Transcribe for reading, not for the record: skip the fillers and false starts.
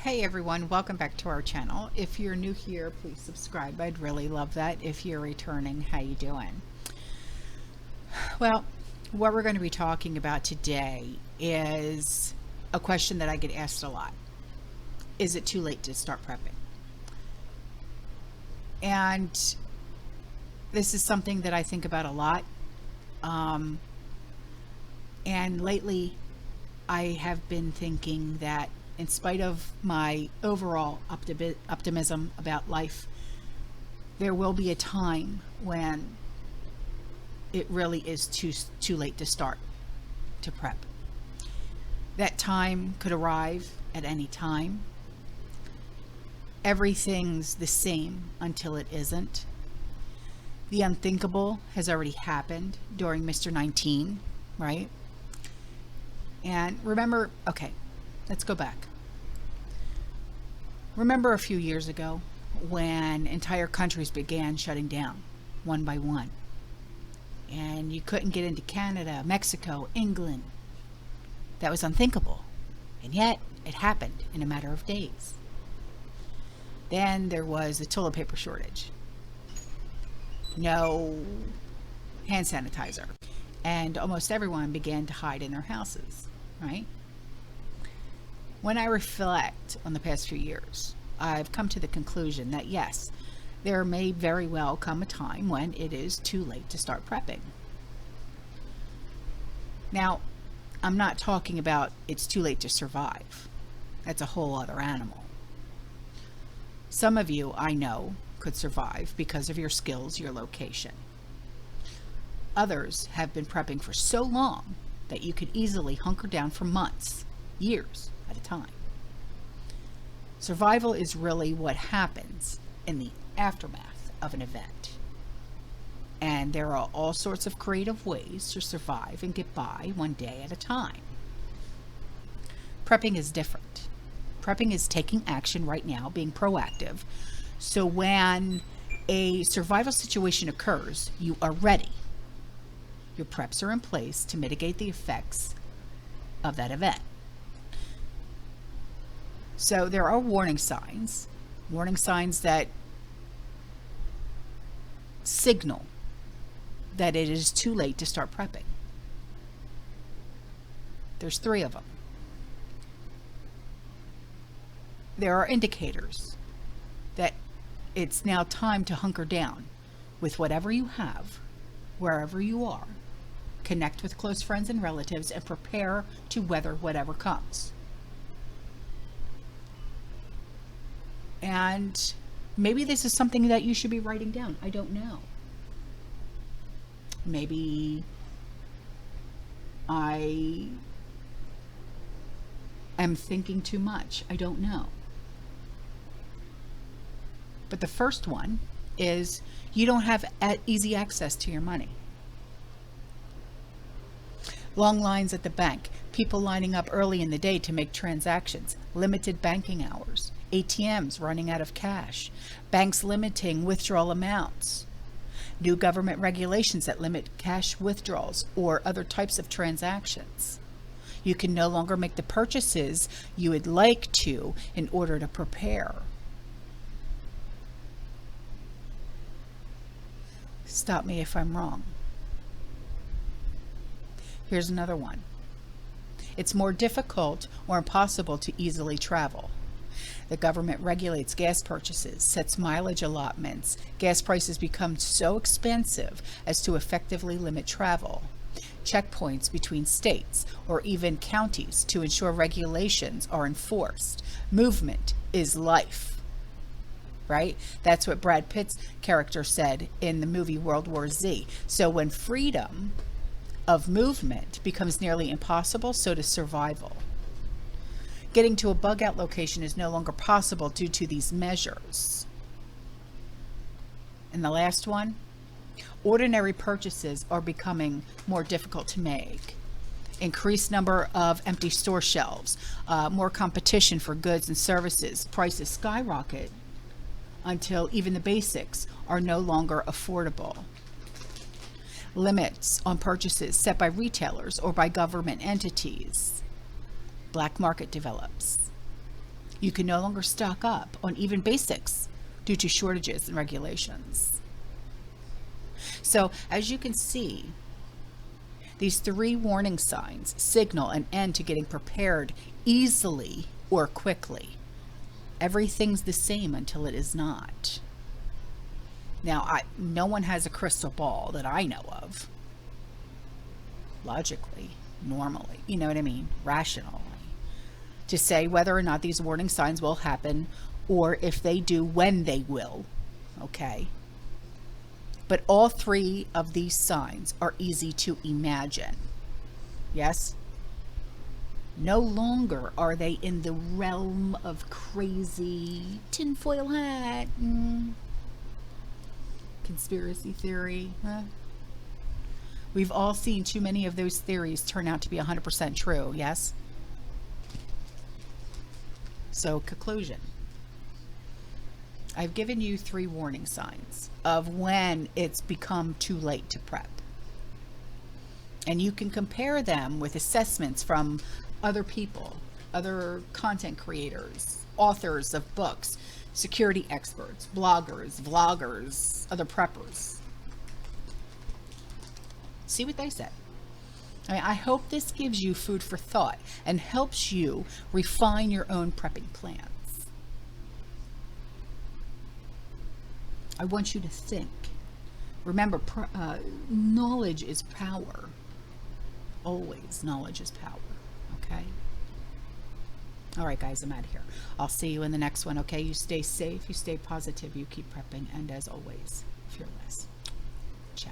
Hey everyone, welcome back to our channel. If you're new here, please subscribe. I'd really love that. If you're returning, how you doing? Well, what we're going to be talking about today is a question that I get asked a lot. Is it too late to start prepping? And this is something that I think about a lot. And lately I have been thinking that in spite of my overall optimism about life, there will be a time when it really is too late to start to prep. That time could arrive at any time. Everything's the same until it isn't. The unthinkable has already happened during Mr. 19, right? And remember, okay, let's go back. Remember a few years ago when entire countries began shutting down one by one, and you couldn't get into Canada, Mexico, England. That was unthinkable, and yet it happened in a matter of days. Then there was the toilet paper shortage, no hand sanitizer, and almost everyone began to hide in their houses, right? When I reflect on the past few years, I've come to the conclusion that yes, there may very well come a time when it is too late to start prepping. Now, I'm not talking about it's too late to survive. That's a whole other animal. Some of you, I know, could survive because of your skills, your location. Others have been prepping for so long that you could easily hunker down for months, years at a time. Survival is really what happens in the aftermath of an event. And there are all sorts of creative ways to survive and get by one day at a time. Prepping is different. Prepping is taking action right now, being proactive. So when a survival situation occurs, you are ready. Your preps are in place to mitigate the effects of that event. So there are warning signs that signal that it is too late to start prepping. There's 3 of them. There are indicators that it's now time to hunker down with whatever you have, wherever you are. Connect with close friends and relatives and prepare to weather whatever comes. And maybe this is something that you should be writing down. I don't know. Maybe I am thinking too much. I don't know. But the first one is you don't have easy access to your money. Long lines at the bank, people lining up early in the day to make transactions, limited banking hours, ATMs running out of cash, banks limiting withdrawal amounts, new government regulations that limit cash withdrawals or other types of transactions. You can no longer make the purchases you would like to in order to prepare. Stop me if I'm wrong. Here's another one. It's more difficult or impossible to easily travel. The government regulates gas purchases, sets mileage allotments. Gas prices become so expensive as to effectively limit travel. Checkpoints between states or even counties to ensure regulations are enforced. Movement is life. Right? That's what Brad Pitt's character said in the movie World War Z. So when freedom of movement becomes nearly impossible, so does survival. Getting to a bug out location is no longer possible due to these measures. And the last one, ordinary purchases are becoming more difficult to make. Increased number of empty store shelves, more competition for goods and services, prices skyrocket until even the basics are no longer affordable. Limits on purchases set by retailers or by government entities. Black market develops. You can no longer stock up on even basics due to shortages and regulations. So, as you can see, these 3 warning signs signal an end to getting prepared easily or quickly. Everything's the same until it is not. Now, no one has a crystal ball that I know of. Logically, normally, you know what I mean? Rationally. To say whether or not these warning signs will happen, or if they do, when they will. Okay? But all 3 of these signs are easy to imagine. Yes? No longer are they in the realm of crazy tinfoil hat, conspiracy theory. We've all seen too many of those theories turn out to be 100% true, yes? So, conclusion. I've given you 3 warning signs of when it's become too late to prep. And you can compare them with assessments from other people, other content creators, authors of books, security experts, bloggers, vloggers, other preppers. See what they said. I hope this gives you food for thought and helps you refine your own prepping plans. I want you to think. Remember, knowledge is power. Always, knowledge is power. Okay? All right, guys, I'm out of here. I'll see you in the next one, okay? You stay safe, you stay positive, you keep prepping, and as always, fearless. Ciao.